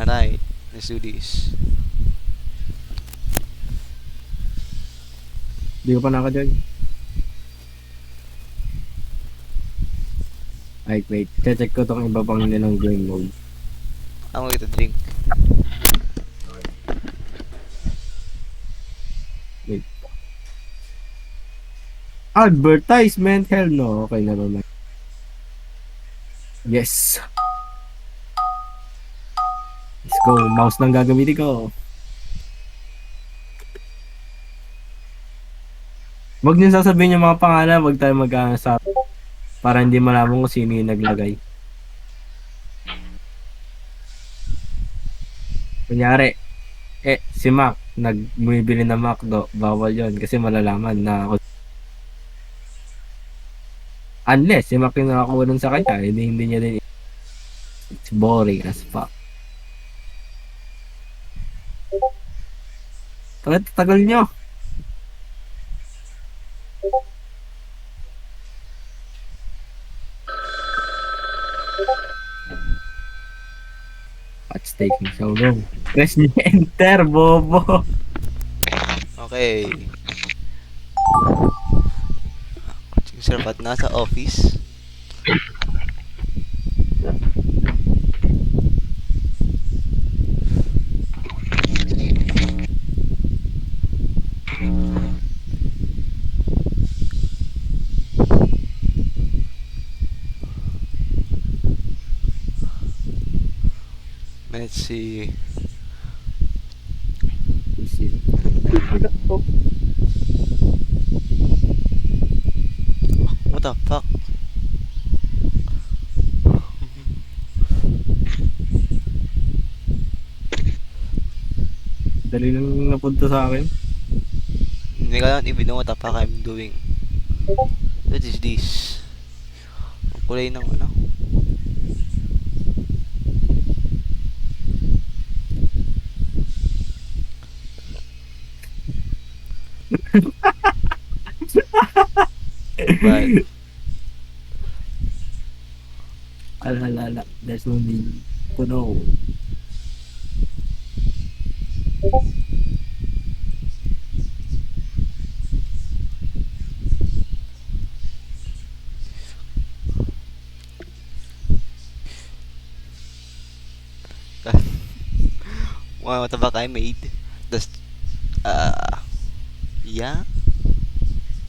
Alright, let's do this. Di ko pa naka-join. Ay, wait. Check ko tong iba pang nilang game mode. I'm going to drink. Wait. Advertisement? Hell no. Okay, never mind. Yes. Let's go. Mouse lang gagamitin ko. Huwag niyo sasabihin yung mga pangalan. Huwag tayo mag-aasap. Para hindi malaman kung sino yung naglagay. Kunyari, si Mac, nagbibili ng McDo, bawal yon kasi malalaman na ako. Unless, si Mac yung nakakuha nun sa kanya, hindi niya din. It's boring as fuck. Tagal nyo. What's taking so long? Press niyo enter, bobo. Okay. Coaching sir, ba't nasa office? Let's see. What the fuck? Dali lang napunta sa akin. Hindi ka lang even know what the fuck I'm doing. What is this? Ang kulay ng ano? But Alala, there's no need to know. what the fuck I made? That's yeah.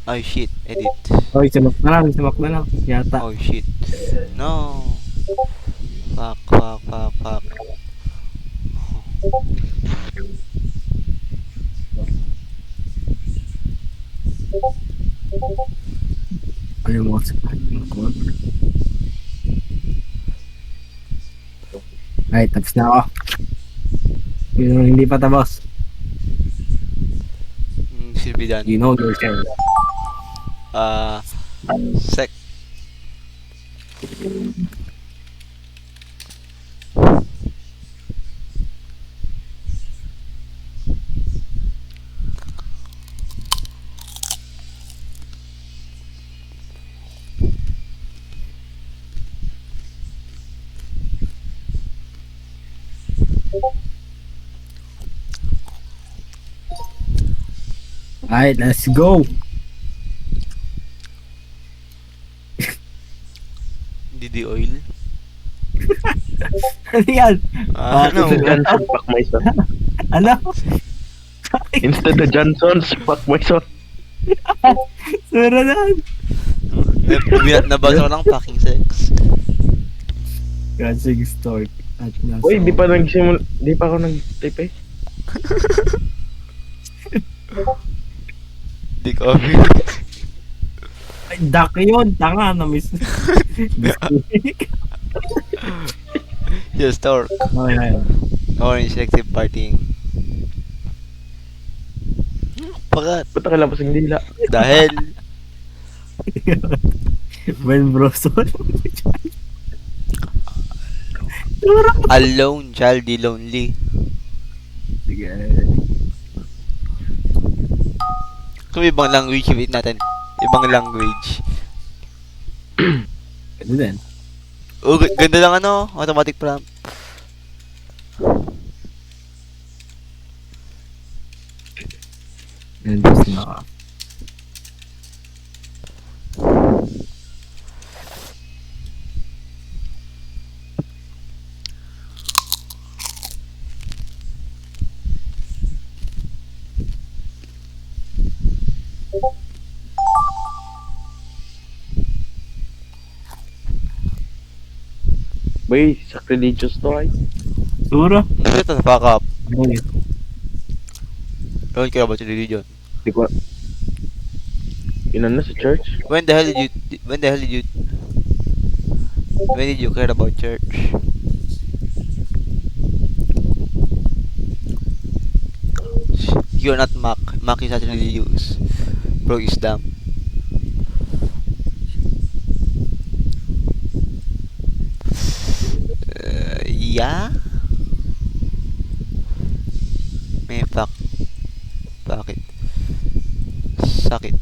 Oh shit, edit. Oy, sumak na lang, yata. Oh shit. No. Fuck. Ano mo sa ay, tapos na ako. Yung hindi pa tapos. Should be done. You know yourself. Sec. Alright, let's go. DD oil. Ano yan? Ano? Johnson, fuck my son. Ano? Instead of Johnson's, fuck my son. Sura na. Nabasa ko lang fucking sex. Kasing start at nasa. Uy, di pa ako nag-type eh. Dick off. Ay, duck yun. Tanga na miss. Just talk. Okay na yun. Orange selective partying. Pakat. Ba't nakalabas ang dila? Dahil Ben Broson. alone, childy, lonely. Sige. Kung ibang language, wait natin. Ibang language. Ganda din. Oh, ganda lang ano, automatic prompt. Nandus na. Bay, sacrilegious to ay. Sura? Shut the fuck up. Ay, Don't care about your religion. Di ko... Inan na sa church? When the hell did you... When the hell did you... When did you care about church? You're not Mac. Mac is not religious. Bro is dumb. Yeah? May fuck. Bakit? Sakit.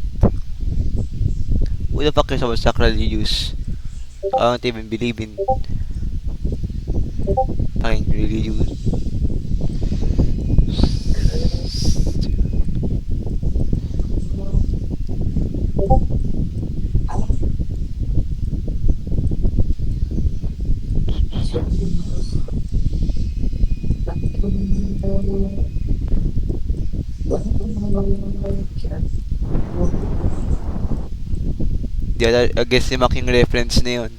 Who the fuck cares about sacrilegious? I don't even believe in fucking religion. The other, I guess yung making reference na yun.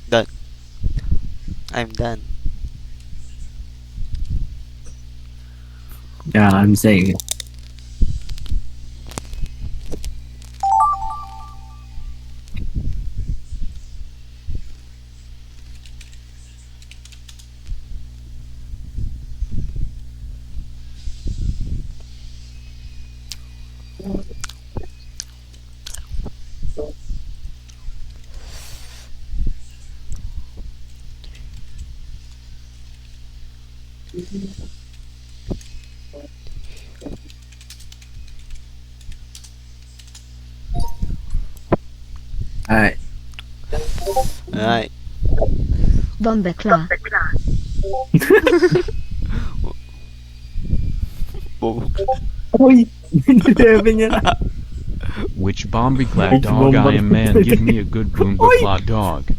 Done. I'm done. yeah, I'm saying it. Alright. Alright. Bombekla. Boom. Uy! 11 yan. Which bombiclat Which dog I am man, bombaclat? give me a good bombaclat dog.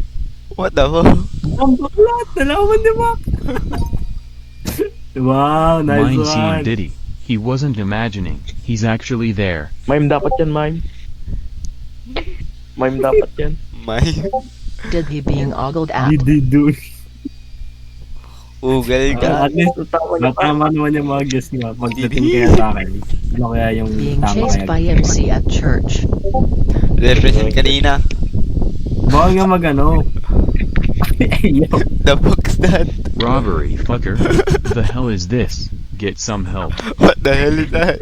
What the fuck? Ang baklat! Nalaman ni Mac! Wow, nice Mine one! seen Diddy. He wasn't imagining, he's actually there. Mime dapat yan, mime. Mime dapat yan. My Did he being ogled out? Hindi do. ugal ka. At least, tama naman yung mga guess niya. Pagdating kaya sa akin, ano kaya yung Being tama chased kaya? by MC at church. Represent kanina. Baka nga mag-ano. Ayaw. The fuck's that? Robbery, fucker. The hell is this? Get some help. What the hell is that?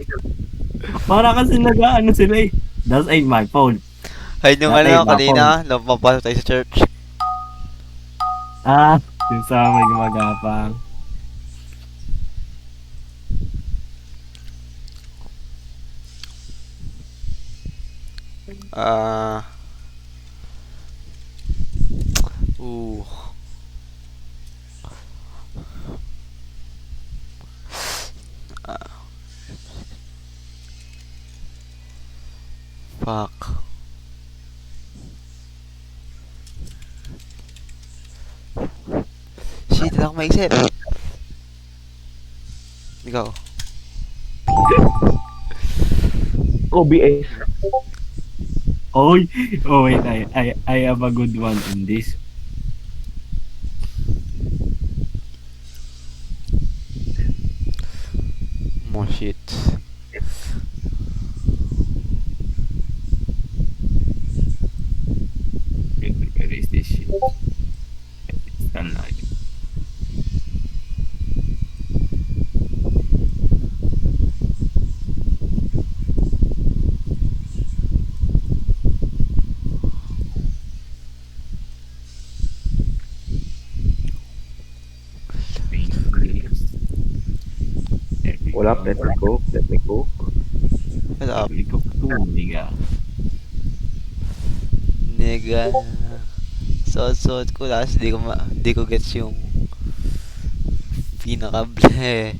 Para kasi nag-ano sila eh. That ain't my phone. Ay, nung Natay ano ba kanina, nung papasok tayo sa church. Ah, yung sa may gumagapang. Ah. Ooh. Fuck. Shit, wala akong maisip. Ikaw. OBS. Oy! Oh wait, I have a good one in this. More shit. Where is this shit? It's done like. Wala, let me go. Let me go. Shut up, Nigga. nigga. Suot ko last, di ko gets yung Pinaka-ble.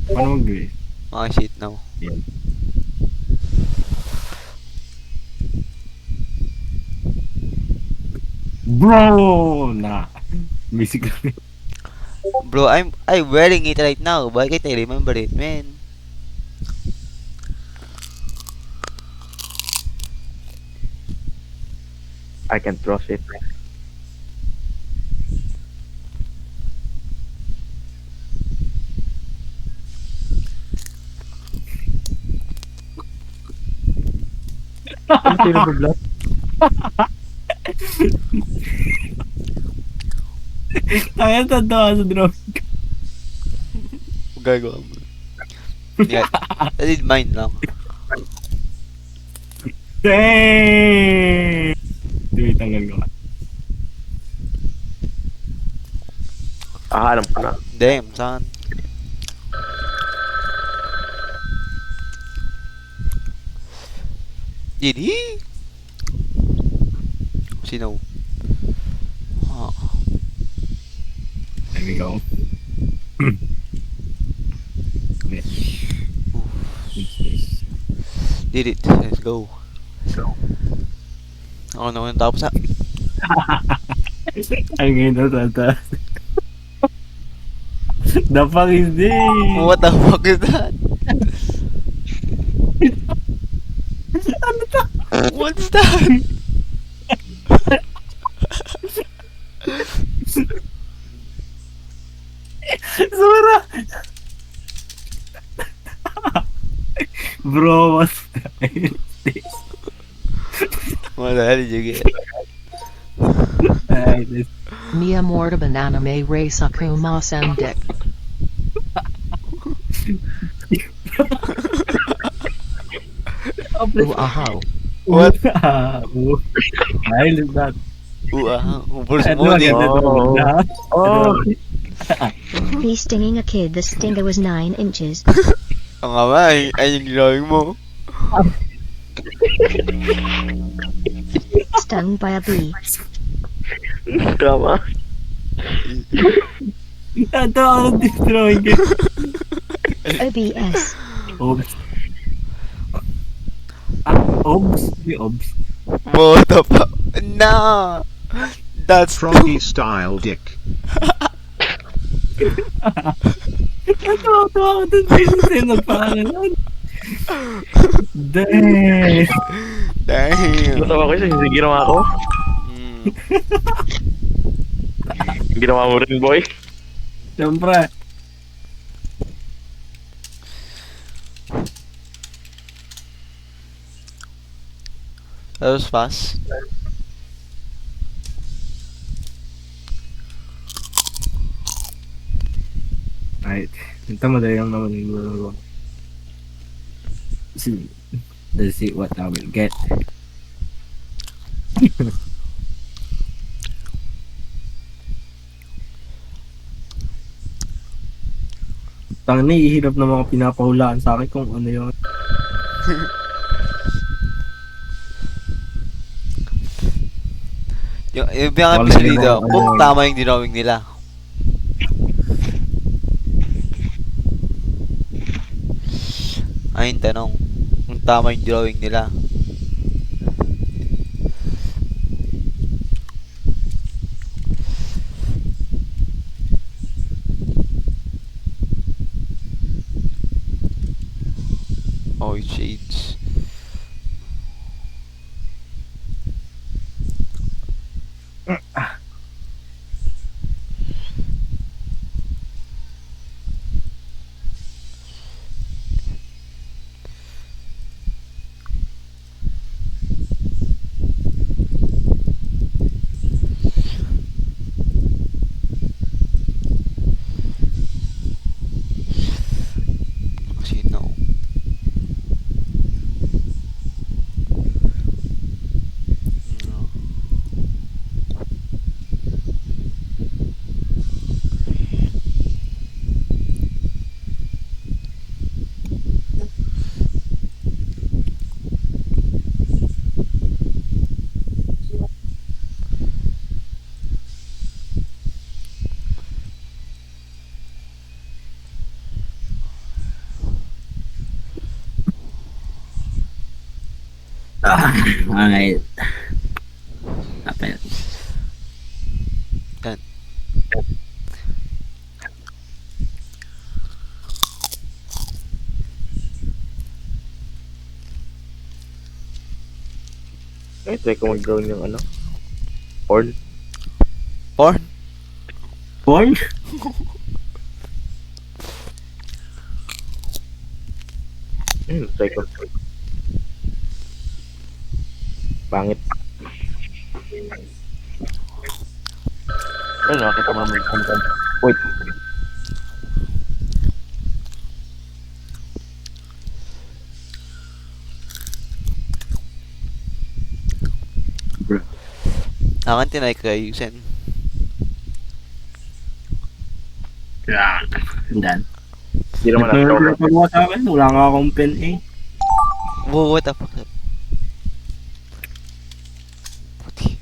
Paano mag-grade? Okay, shit now. Bro! Na. Basically. Bro, I'm wearing it right now. Why can't I remember it, man? I can trust it. Ano sino ba blood? Kaya tanda sa drone. Gagawa mo. Yeah, I did mine lang. Dang! Wait, tanggal ko. Alam ko na. Damn, son. Did he? Sino? Ah, There we go. did it. Let's go. Ako na yung tapos ha. Ang ino tata. The fuck is this? What the fuck is that? What's that? Sura! Bro, what is this? What the hell did you get? Ay, this. Mia morta banana me re sakuma sendik. Ooh, aho. What? Ay, look that. First Ano, morning. ano, Oh, He's stinging a kid. The stinger was 9 inches. Ang ama, ay yung drawing mo. Stung by a bee. tama. Ito, ano destroying it? OBS. Obs. Obs? May obs. What the fuck? Nah! That's Froggy style dick. Ito, ako dun sa nagpangalan. Dang! Damn. Natawa ko yung ginawa ko. Mm. Ginawa mo rin, boy. Siyempre. That was fast. Right. Ito madali lang naman yung guro. See. Let's see what I will get. Tangina, ihirap na mga pinapahulaan sa akin kung ano yun. Yung pinaka Wala dito, yung kung ano. tama yung drawing nila. Ayun, tanong. Kung tama yung drawing nila. Oh, shades. Sino? No. Alright. Kapit. Yan. Ay, try ko mag-drone yung ano. Porn. Porn? Porn? Try ko. Pangit. Ay, nakakita mo naman. Wait. Bro. Akan tinay ko ayusin. Yeah. Dan. Hindi naman nakita ko. Nagpagawa sa akin, wala nga akong pen eh. Whoa, what the fuck? Puti.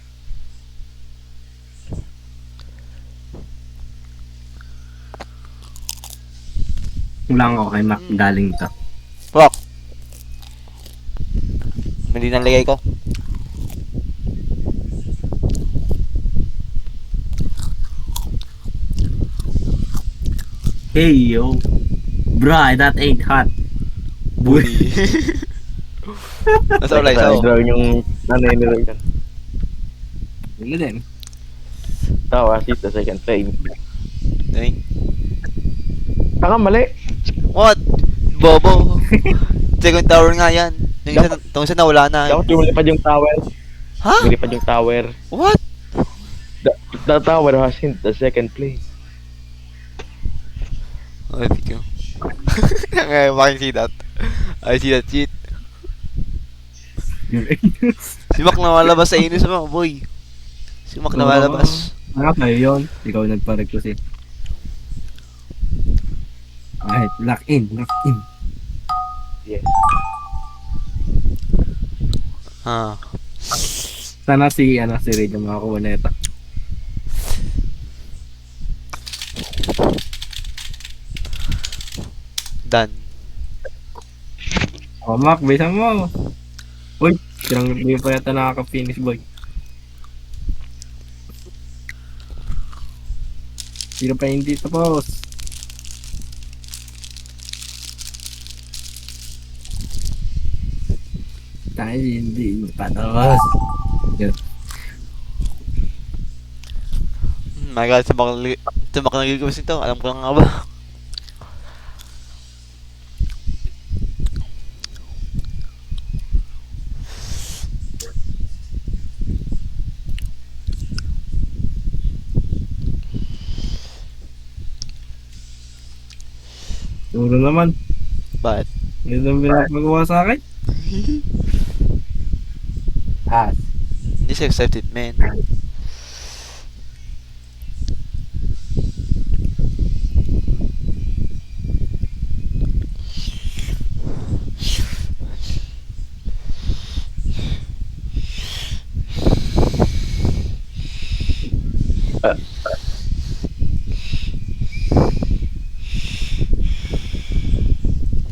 Wala nga ako kay Mac, galing to. Fuck! Mali na lagay ko. Hey yo. Bro, that ain't hot. Boy. Nasa ulay sa Drone yung ano yung nilagay dyan. Ano din? Tawa, sit the second frame. Dang. Taka, mali. What? Bobo. Second tower nga yan. Yung isa nawala na. Dapat lumilipad yung tower. Ha? Lumilipad yung tower. What? The tower has hit the second place. Oh, thank you. I can see that. I see that shit. Si Mac na malabas sa inyo sa mga boy. Si Mac na malabas. Ano kayo yun? Ikaw nagpa-request eh. Alright, lock in, lock in. Yes. Ah. Sana si Ray yung makakuha na ito. Done. Oh, Mac, bisa mo. Uy, sirang hindi pa yata nakaka-finish, boy. Sino pa hindi tapos? Tayo hindi pa tapos. Yun. My God, sa Mac nagigibas nito. Alam ko lang nga ba? Siguro naman. Bakit? Hindi naman pinapagawa sa akin. As. Hindi siya excited, man.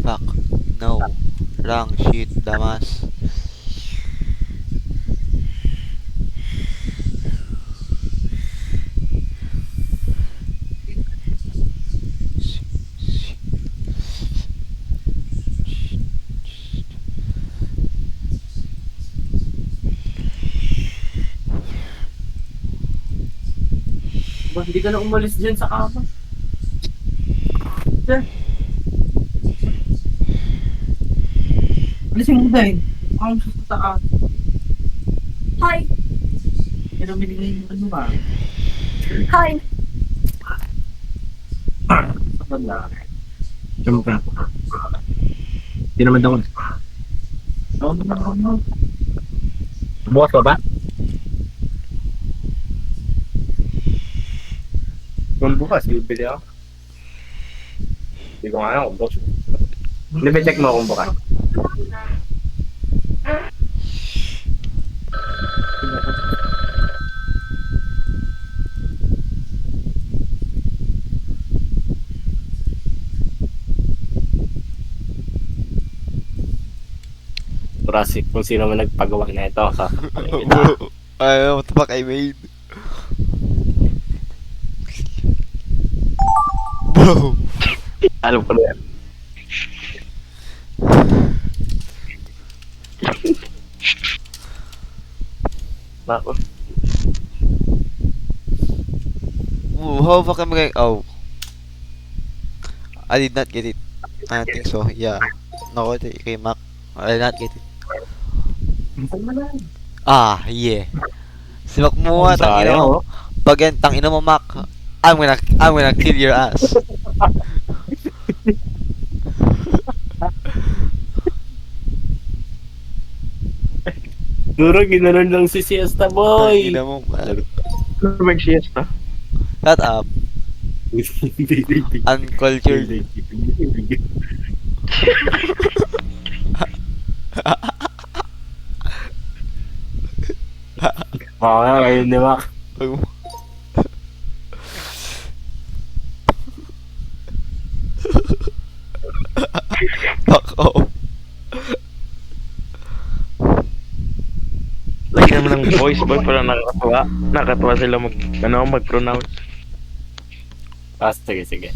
Fuck. No. Wrong shit, damas. Ba, hindi ka na umalis dyan sa kama. Sir. Alisin mo dahil. Ako sa taas. Hi! Pero binigay mo ano ba? Hi! Saan na? Siyempre. Hindi naman daw. No. Bukas pa ba? Kung bukas, bibili ako. Hindi ko nga alam kung bukas. Hindi, check mo kung bukas. Jurassic kung sino man nagpagawa na ito. Sasampalin kita. What the fuck I made? Bro! Alam ko na yan. Nako. Ooh, how fuck am I going? Oh. I did not get it. I think so, yeah. No, kay Mac. I did not get it. Ah, yeah. Si Mac mo nga, tangina Sayang, mo. oh. Pag yan, tangina mo, Mac. I'm gonna kill your ass. Duro, ginanon lang si Siesta Boy. Tangina mo. Ano ba yung siesta? Shut up. Uncultured. Baka nga ngayon ni Mac. Fuck off. Lagyan naman ng voice boy para nakakatawa. Nakakatawa sila mag-pronounce. Sige, sige.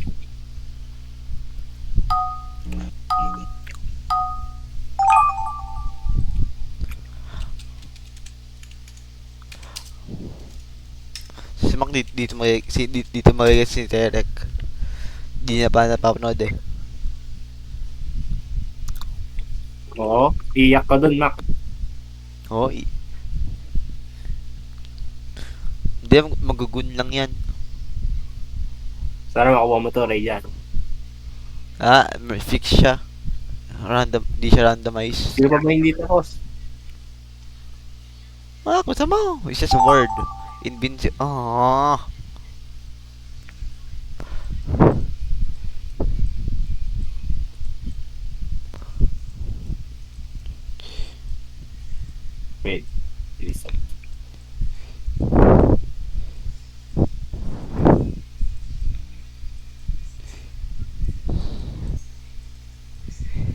Si Mac dito magiging si Terek. Di niya pa napapanood eh. Oo, iyak ka dun, Mac. Oo. Hindi, magugun lang yan. Sana makuha mo to, Ray, yan. Ah, fix siya. Random, di siya randomized. Sino pa ba hindi tapos? Ah, kung mo. It's just a word. Ah. Wait. Listen.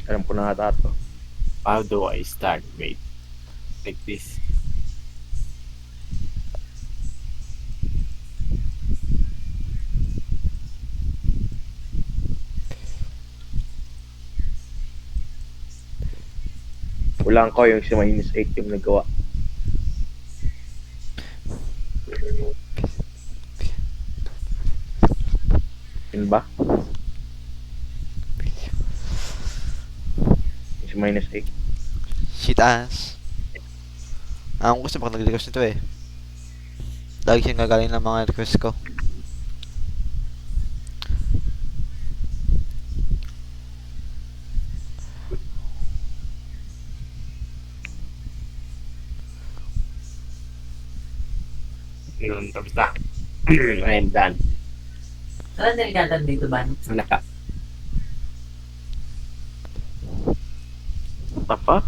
Alam ko na ata ito. How do I start? Wait. Like this. Walang ko yung si -8 yung nagawa. Yun ba? Yung si -8. Shit ass. Ang gusto pag nag-request nito eh. Lagi siyang gagaling ng mga request ko. Yun, tapos na. I am done. Saan nilgatan dito ba? Sana ka. What the fuck?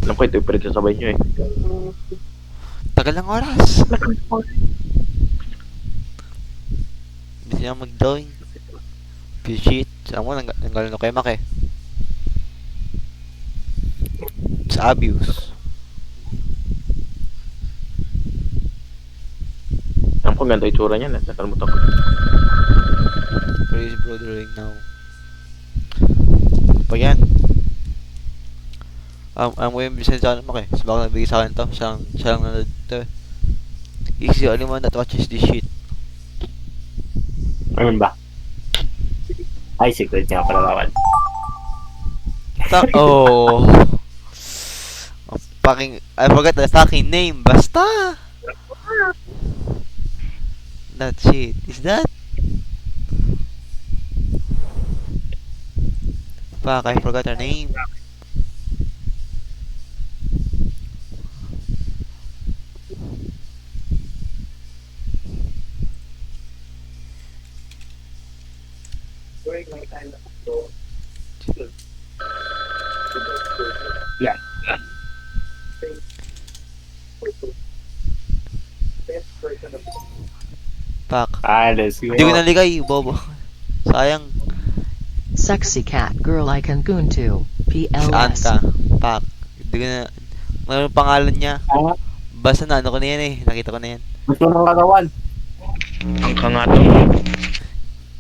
Alam ko ito yung pinagsasabay nyo eh. Tagal ng oras. Hindi siya mag-drawing. Shit. Saan mo, nanggalan na kay Mac eh. It's abuse. Alam ko ganda yung tsura niya. Nakalimutan ko. Praise bro drawing now. Pag yan. Ang mo yung bisan sa akin Mac eh. So baka nabigay sa akin to. Siya lang nanood to eh. He's the only one that watches this shit. Ano ba? Ay, secret niya pala bawal. Oh. Fucking, I forgot the fucking name. Basta. That shit. Is that? Fuck, I forgot her name. Yan. Pak. Let's go. Hindi ko naligay, bobo. Sayang. Sexy cat girl I can goon to. Saan PLS. ka? Pak. Hindi ko na... Ano pangalan niya? Ah, Basta na ano ko na yan eh. Nakita ko na yan. gusto ng katawan. Ang kangato.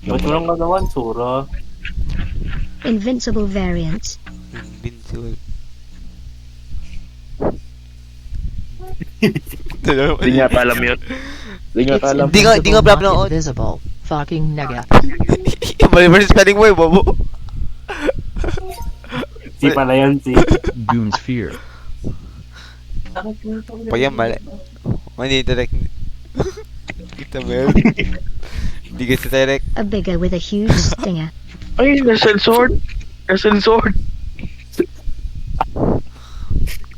Gusto ng katawan, sura. Invincible variants. Invincible. Hindi niya alam yun. Hindi niya It's alam. Di nga invisible, pala not noon. invisible. Fucking nugget. Mali pa rin spelling mo eh, bobo. Si pala yan, si. Goon's fear. Pag yan mali. Mali direct. Kita mo yun? Hindi kasi direct. A bigger with a huge stinger. Ay, na-censored. Na-censored.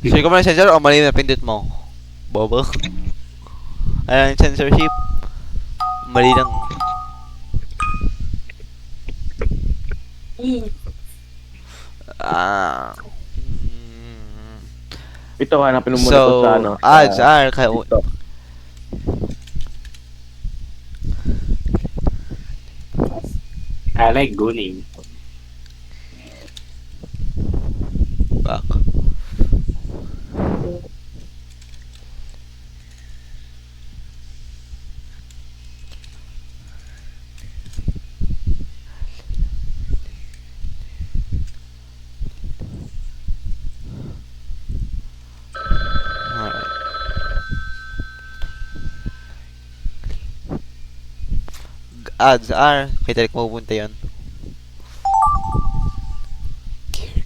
Share ko mo ng sensor o mali na pindot mo? Bobo. Ayan yung censorship. Mali lang. Ah. Ito, hanapin mo muna to sa ano. So, ads are kaya TikTok. I like gooning. back. Alright. Ads are kay Tarek mapupunta yun.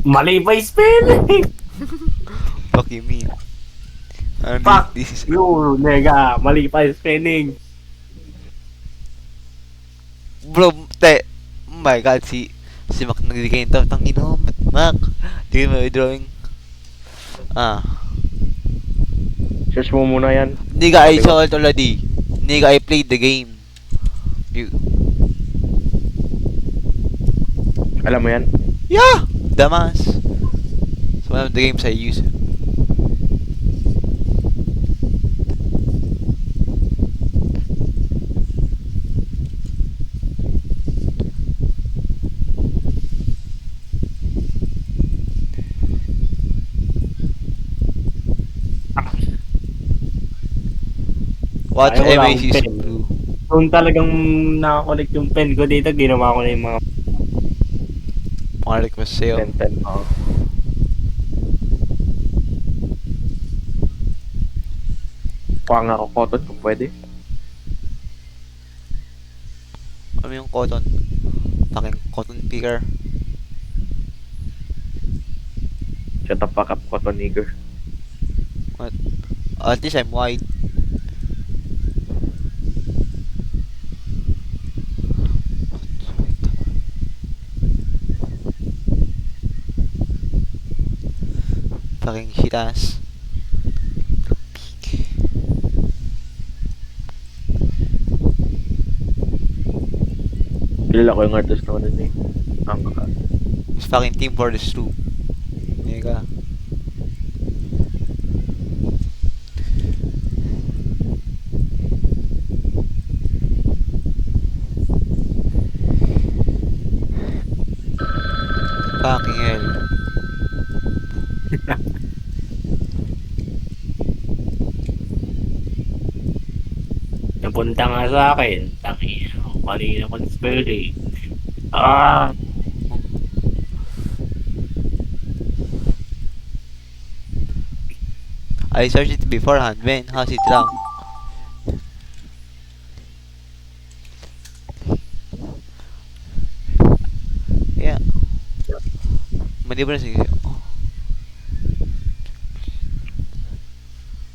Mali pa yung spelling! Fuck you mean? Ano Fuck this is you, nega. Mali pa yung spelling. bro, oh my god, si Mac nagbigay nito. Tang ino, Mac. Di mo drawing. Search mo muna yan. Nigga, I saw it already. Nigga, I played the game. You, Alam mo yan? yeah, damas. So one of the games I use. Watch Ay, wala akong MAC's pen. blue. Kung talagang nakakonect yung pen ko dito, ginawa ko na yung mga Mga request sa'yo. 10-10. Oh. Kuha nga ako cotton kung pwede. Ano yung cotton? Fucking cotton picker. Shut the fuck up, cotton nigger. At least I'm white. Fucking shit ass. Kilala ko yung artist na ano eh. Ang kaka. It's fucking team for this too. Nigga. Fucking hell. napunta nga sa akin. Tangina, mali naman spelling. Ah! I searched it beforehand, man. How's it wrong? Yeah. Mali ba na sige?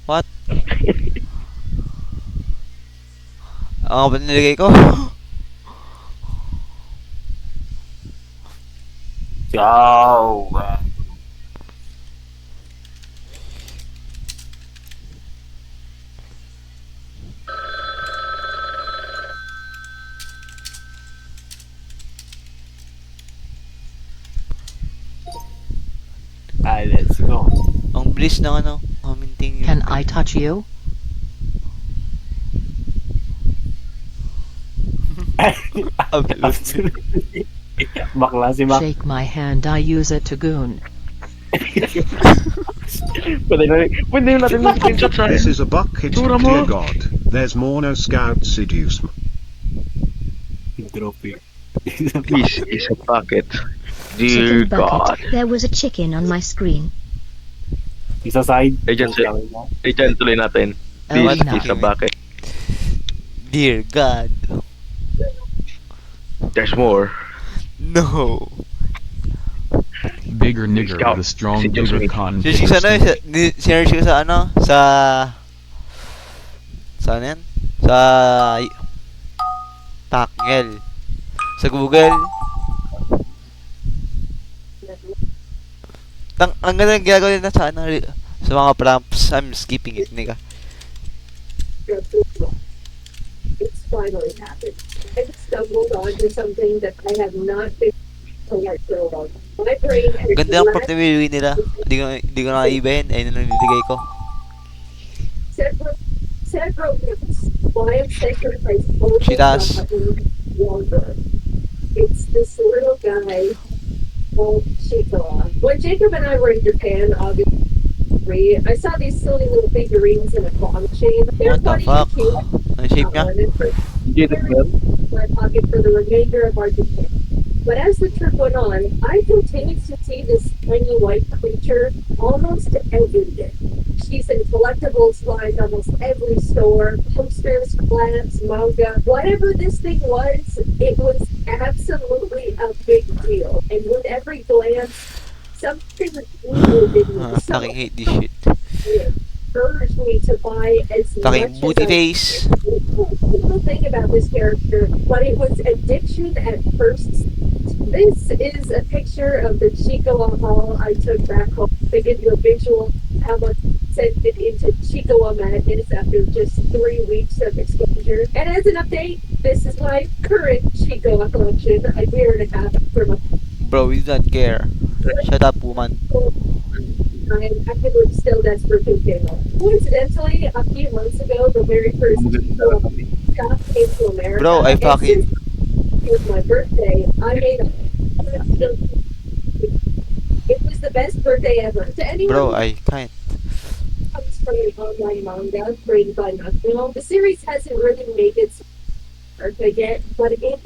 What? Ang ba nilagay ko? Ciao! Let's go. Ang bilis ng ano, commenting Can I touch you? Absolutely. Bakla si Mac. Shake my hand, I use it to goon. Pwede na natin mag-screenshot sa This is a bucket, Tura mo. dear God. There's more no scout seducement. Trophy. This is a bucket. Dear Chicken God. bucket. There was a chicken on my screen. Isa side. Dyan tuloy natin. Oh, This no. is a bucket. Dear God. There's more. No. Bigger nigger Scout. with a strong Si James bigger Smith. con. Search ko sa ano, search ko sa ano, sa ano yan? Sa Pacngel. Sa Google. Ang ganda ng ginagawa nila sa ano, sa mga prompts. I'm skipping it, nigga. It's finally happened. I stumbled onto something that I have not been let go of. My brain has Ganda ng prompt lacked na binibigay nila. Hindi ko nakaibahin. Ayun na nabibigay ko. several weeks. Why I'm sacrificing all She does. longer. It's this little guy called Chico. When Jacob and I were in Japan, August 3, I saw these silly little figurines in a clock chain. They're What the funny fuck? and cute. Ang shape niya? My pocket for the remainder of our trip. But as the trip went on, I continued to see this tiny white creature almost every day. She's in collectibles lined almost every store, posters, plants, manga, whatever this thing was, it was absolutely a big deal. And with every glance, something evil in me. Fucking hate this shit. It urged me to buy as Fucking much booty as face. People think about this character, but it was addiction at first. This is a picture of the Chico haul I took back home to give you a visual of how much sent it into Chico madness after just 3 weeks of exposure. And as an update, this is my current Chico collection, a year and a half from a Bro, we don't care. Shut up, woman. I'm actively still desperate to get one. Coincidentally, a few months ago, the very first Scott came to America. Bro, I and fucking... since it was my birthday, I made a... It was the best birthday ever. To anyone Bro, I can't. who comes from an online manga created by National, the series hasn't really made its mark yet, but it is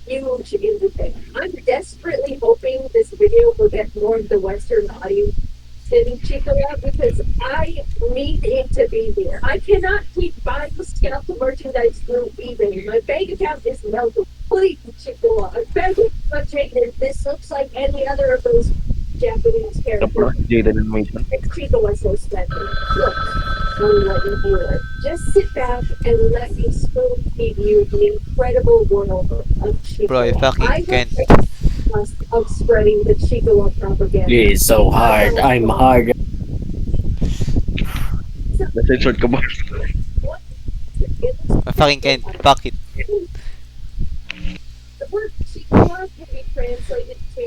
huge in the thing. I'm desperately hoping this video will get more of the Western audience sitting Chico out because I need it to be there. I cannot keep buying scalped merchandise through eBay. My bank account is melted. Please, Chico, I'm begging. But Jaden, this looks like any other of those Japanese characters. Jaden and Mason. It's Chico was so special. Look, I'm letting you it. Just sit back and let me spoon feed you the incredible world of Chico. Bro, I fucking can't. Of spreading the Chico propaganda. It is so hard. I'm hard. Nasa-short ka ba? I fucking can't. Fuck it. The word Chico can be translated to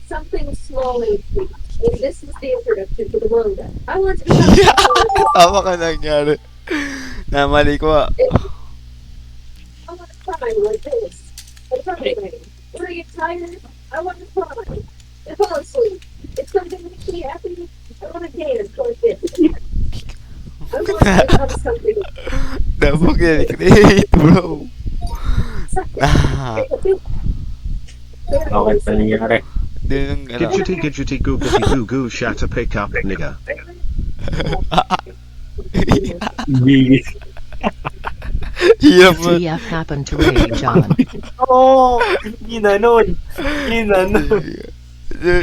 something small and sweet. And this is the introduction to the manga. I want to become Tama ka nangyari. Namali ko ah. I want to cry like this. I'm crying. When I get tired, I want to cry. I fall asleep. If something makes me happy, I want to dance like this. I want to become something. Dabog yan. Create, bro. Ah. Bakit pa nangyari? Din yung ano. Gidgety gidgety goo goo goo goo shatter pick up nigga. Bigis. Hirap mo. TF happened to rage on. Oh! Ginanon! Ginanon!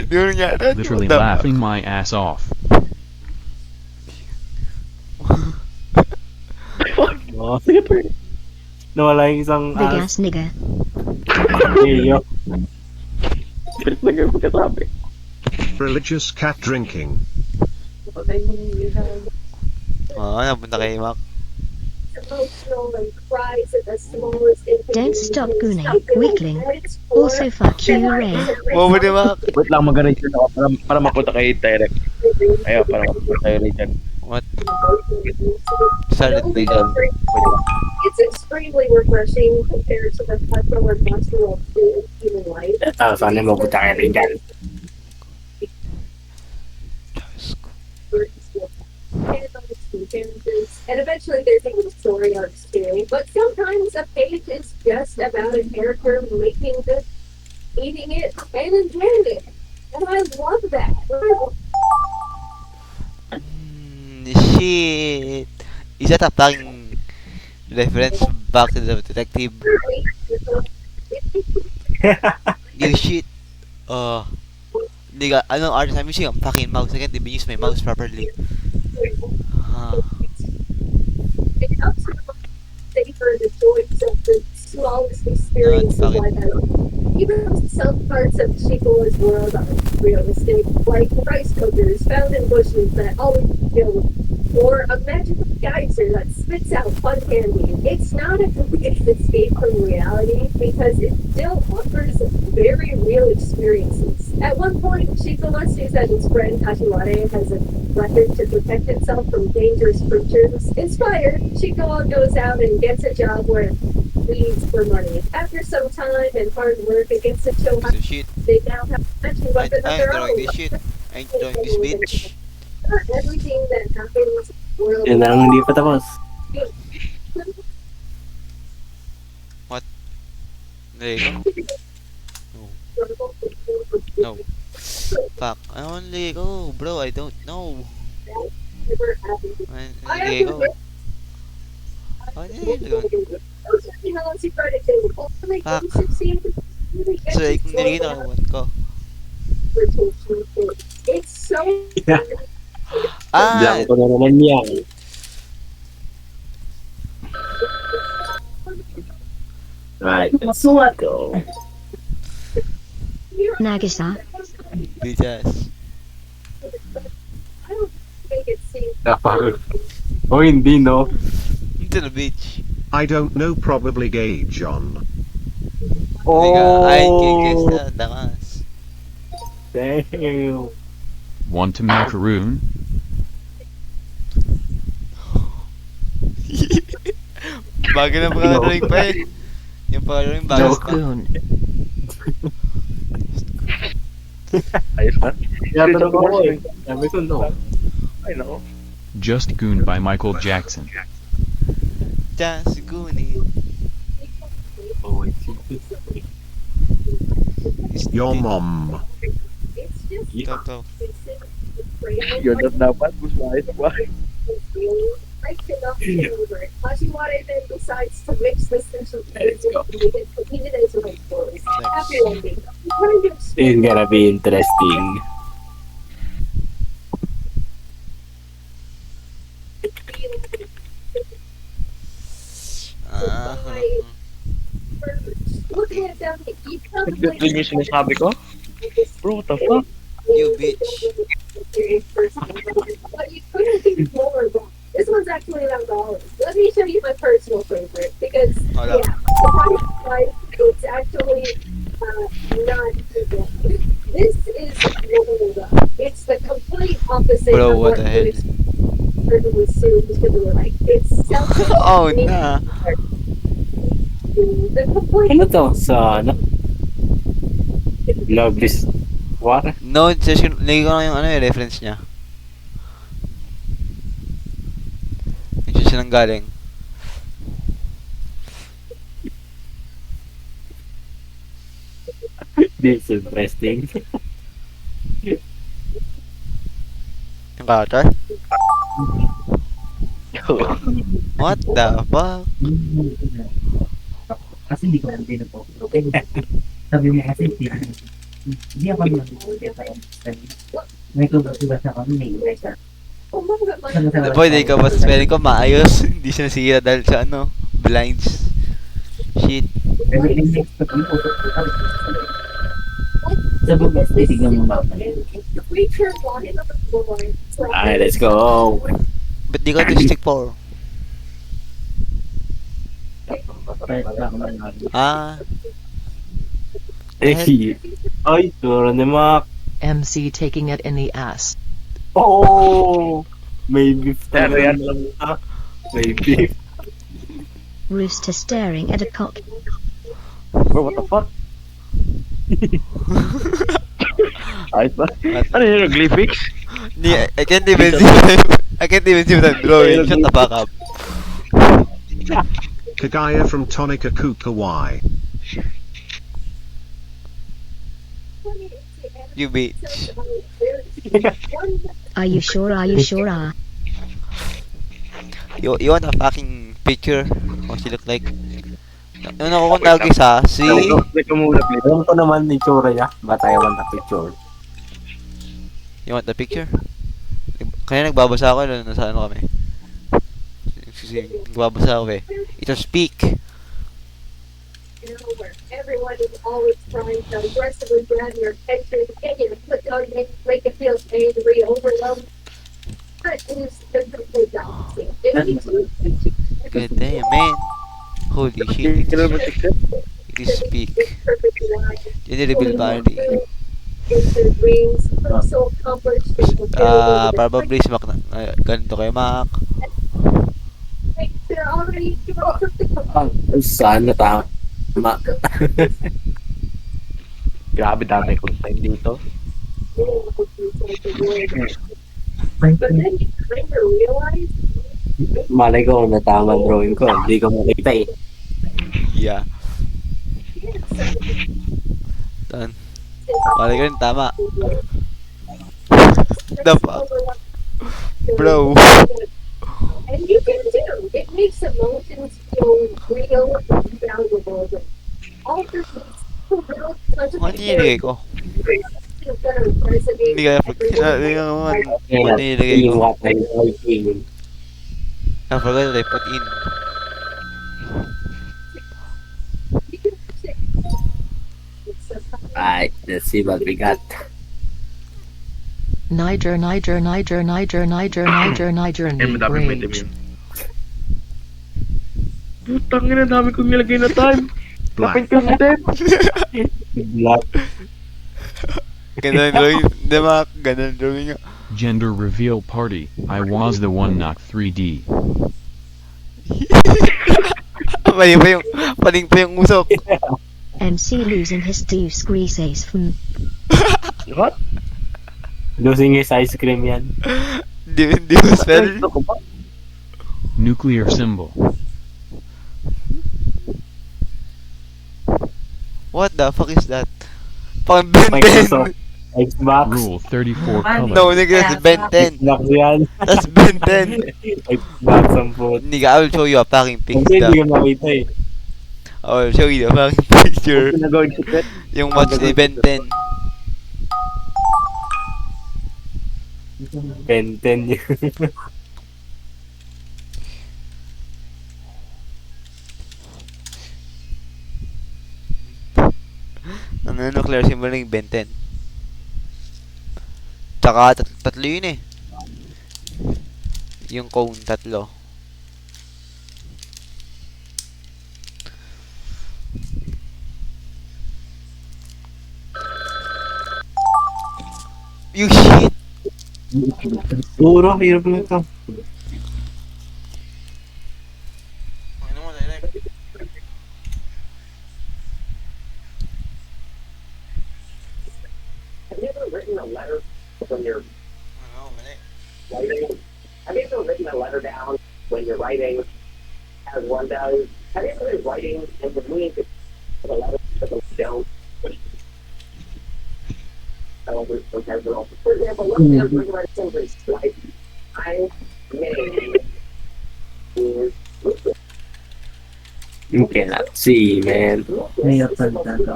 Yun nga. Literally laughing my ass off. Oh, sige pa. Nawala yung isang Big ass nigga. Iyo. Pilit na kayo pagkasabi. Religious cat drinking. Oo, napunta kay Mac. Emotional and cries at the smallest Don't stop gooning, weakling. Also fuck you, Ray. Bobo ni Mac. Wait lang, mag-arrange ako para mapunta kay Direct. Ayaw, para mapunta kay Richard. What? Started Richard. Wait lang. It's extremely refreshing compared to the plethora of Monster World 2 in human life. Sana mabuta kayo rin dyan. And eventually there's even story arcs too. But sometimes a page is just about a character making this, eating it, and enjoying it. And I love that. Shit. Is that a fucking reference back to the detective? You shit. Nigga, anong artist I'm using? A fucking mouse. I can't even use my mouse properly. It helps you savor the joys of the smallest experience of life. Even some parts of Shikola's world are realistic, like rice cookers found in bushes that always kill, or a magical geyser that spits out fun candy. It's not a complete escape from reality because it still offers very real experiences. At one point, Shikola sees that his friend Kashiware has a weapon to protect itself from dangerous creatures. Inspired, Shikola goes out and gets a job where it leads for money. After some time and hard work against the Piece Chohan, of shit. they now have a magic I weapon of ain't their drawing own. this shit. I ain't drawing this bitch. Not everything that happens in the world Yun lang hindi pa tapos. There you go. No. Fuck. I want Lego, bro. I don't know. I need Lego. I need Lego. Fuck. So, like, nilagay na kawan ko. It's so Ah! Blank ko na naman yan. Right, let's go. Nagisa, Bitches. I don't think it seems Napag. Oh, hindi, no? Into the bitch. I don't know, probably gay John. Nigga, I can Oh, guess that. Damas. damn. Want to macaroon? Bago na pagkakaroon pa eh. Yung pagkakaroon bago Just pa. Goon. Ayos na. Yato ko eh. Sabi ko, no. Ay, nako. Just Goon by Michael Jackson. Just Goonie. Oh, it's Your mom. it's just Toto. Yun na dapat. Mas maayos pa. I cannot get over it. Kashiwara then decides to mix this into Let's go. heated into my stories. Happy ending. What are you It's gonna be interesting. Ah. looking at them? You probably Ito yung sinasabi ko? Bro, what the fuck? You bitch. But you couldn't be more wrong. This one's actually $9. Let me show you my personal favorite because Hold up. yeah, surprise, surprise, it's actually not evil. This is Yoruba. It's the complete opposite Bro, of what the hell? Certainly soon because we were like it's self. Oh, nah. The complete Ano to? Sa ano? Love is what? No, just nilagay ko lang yung ano yung reference niya. Yung siya nang galing. This is interesting. Yung character? What the fuck? Kasi hindi ko lang din po. Sabi mo kasi hindi ako naman may kubas na kami may isa. The boy, di ka ba spelling ko maayos? Hindi siya nasira dahil sa ano? Blinds. Shit. Pero yung next pag yung utot ko sabi mo, titignan mo ba? the creature wanted on the floor. Alright, let's go. Ba't di ka to stick 4? Ah, Ay, ay, turo ni Mac. MC taking it in the ass. Oh! May beef Pero talaga yan. lang ha. May beef. Rooster staring at a cock. Bro, what the fuck? Ayos ba? Ano yun, hieroglyphics? I can't even see I can't even see what I'm drawing. Shut the fuck up. Kagaya from Tonica Kukawai. You bitch. Are you sure? Are you sure? You want a fucking picture? What she look like? Yung nakukuntag isa, si... Alam ko naman yung tsura niya. Ba't ayaw man na picture? You want the picture? Kaya nagbabasa ako, nasa ano kami. Nagbabasa ako eh. Ito speak. You know, where everyone is always trying to aggressively grab your attention, get you to put down, make you feel angry, overwhelmed. But it is the complete opposite. If you do, God damn, man. Holy shit. It is speak. perfectly right. Yun yung reveal party. It's their dreams, I'm so accomplished. Probably si Mac na. Ganito kayo, Mac. They're already Saan na tama? Grabe dami kong time dito. But then you kind of realize Malay ko kung natama ang drawing ko. Hindi ko makita eh. Yeah. Done. Malay ko rin, tama. The fuck? Bro. And you can do. It makes emotions feel real and valuable. All this needs a little touch of Ano nilagay ko? Hindi kaya pag... Hindi ka naman. Ano nilagay Yung ko? what I'm writing. I forgot that I put in. Alright, let's see what we got. Niger, Niger, Niger, Niger, Niger, Niger, Niger, Ayun, madami may range. time yun. Putang ina, dami kong nilagay na time. Kapin Black. ko si Ted. Black. Ganda ng drawing. Hindi Mac. Ganda ng drawing nga. Gender reveal party. I was the one not 3D. Mali pa yung... Paling pa yung usok. MC losing his two squeezes. What? Losing his ice cream yan. Hindi mo spell. Ito ko ba? Nuclear symbol. What the fuck is that? Pang Ben 10. Microsoft. Xbox. Rule 34 color. No, nigga, that's Ben 10. Xbox yan. That's Ben 10. Xbox ang food. Nigga, I will show you a fucking Hindi, picture. hindi ko makita eh. I will show you a fucking picture. Pinagawin si Ted. Yung watch ni Ben 10. Ben 10 yun. Ano yung nuclear symbol ng Ben 10? Tsaka tatlo yun eh. Yung cone, tatlo. You shit! Puro, hirap na ito. Ano mo, direct? Have you ever written a letter when you're Ano, mali. writing? Have you ever written a letter down when you're writing as one does? Have you ever been writing and the meaning of the letter but the don't? For example, let's say I'm going to write a sentence like, my name is Lucas. You cannot see, man. Ngayon pagdato.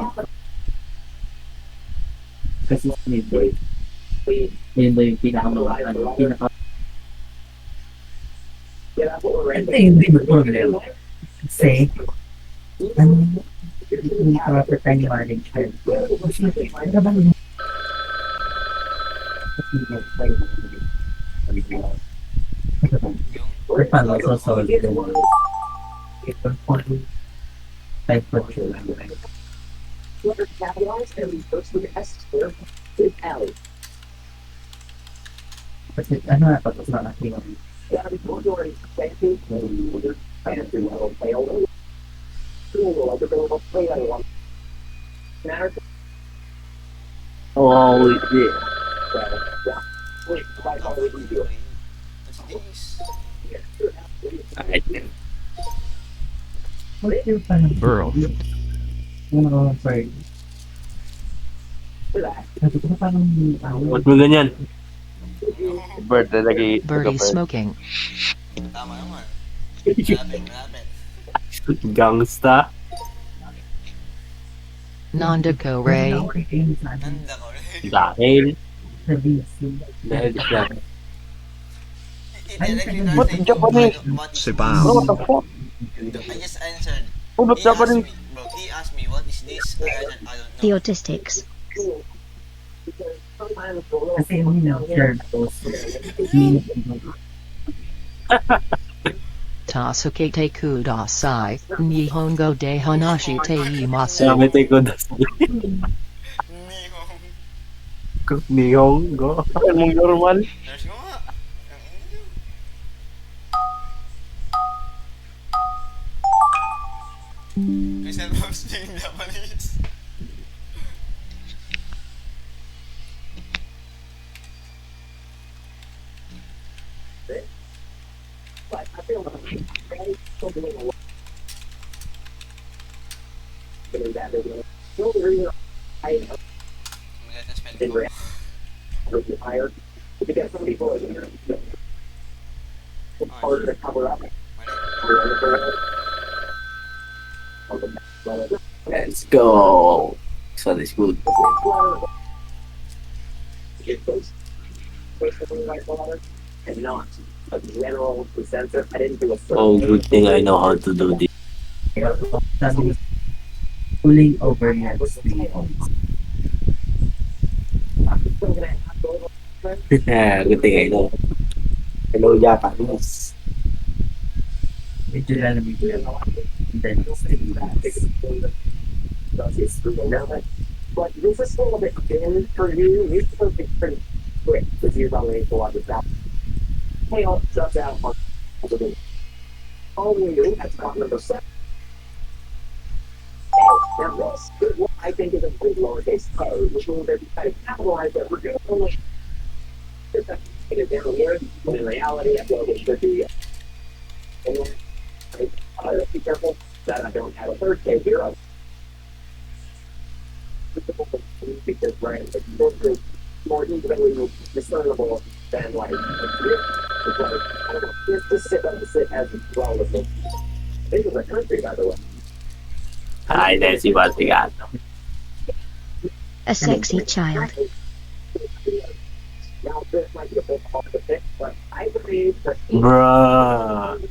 Kasi sinibay. Yun daw yung pinaka Yeah, that's what we're Ito writing. hindi mo problema. Kasi, hindi ka mapatay ni management. Ano ba yun? Or paano sasolve ko? Ito po. Type po siya. Letter capitalized and first with S square with L. Kasi ano na tapos na natin. Yeah, before you're fancy level fail. school, like, they're going to play that one. Matter Oh, shit. so, yeah. Wait, by all the video. What's this? Ay, What's your parang... Burl. Sorry. For that. Sabi ko parang... ba't mo ganyan? Bird na lagi. Birdie smoking. Tama naman. Malapit. Gangsta. Nandako Ray. Nanda ko rin. Dahil. Sa BC. Dahil siya. What in Japanese? Sibao. Bro, what the fuck? I just answered. Oh, but He asked Japanese. me, bro, he asked me, what is this? I said, I don't The know. autistics. Because sometimes the little Kasi yung share post. Tasukete kudasai. Nihongo de hanashi te imasu. Sabi ko das. Nihong go. Ano mong normal? There's nga. Ang ino. Crystal Ball speaking Japanese. but I feel like something a lot. Getting that business. The only reason I Maganda spell didn't ko. react to higher is because some people are here. It's harder to cover up. Let's go. So this good. Get those basically like water and not a general consensus. I didn't do a Oh, good thing I know how to do this. Sabi pulling overhead. Good thing I know. Hello, Japanese. Medyo lalamig lang. And then But this is still a bit thin for you. You're supposed to be pretty quick because you're probably going to watch this out. Hey, I'll shut down on all we do at spot number 7. Now this, what I think is a big lowercase code, which means that we try to capitalize that we're doing only get it down here, when in reality, I feel like it should be. And then, let's be careful that I don't have a third case here. Because right, it's more easily discernible than like it's like I don't know, just sit up and sit as well as it. This is a country, by the way. Ay, Nancy Batigano. A sexy child. Now this might be a bit hard to fix, but I believe that Bruh.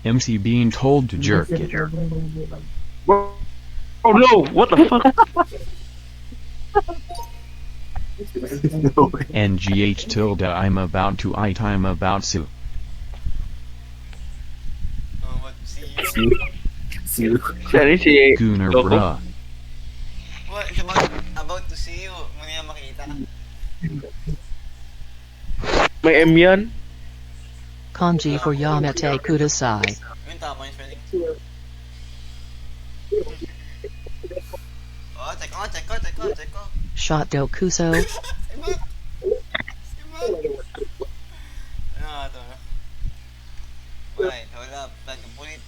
MC being told to jerk it. Oh no, what the fuck? NGH tilde I'm about to eat I'm about to. Oh, what? See you? Siya rin si Gooner Loco. bruh. What? It's about to see you. Muna yung makita. May M yan? Kanji for Yamete kudasai. Yun, tama yung spelling. Oh, check ko. Shot dokuso. Iba. Ano nga ito? Alright, hold up. Plan ka pulit.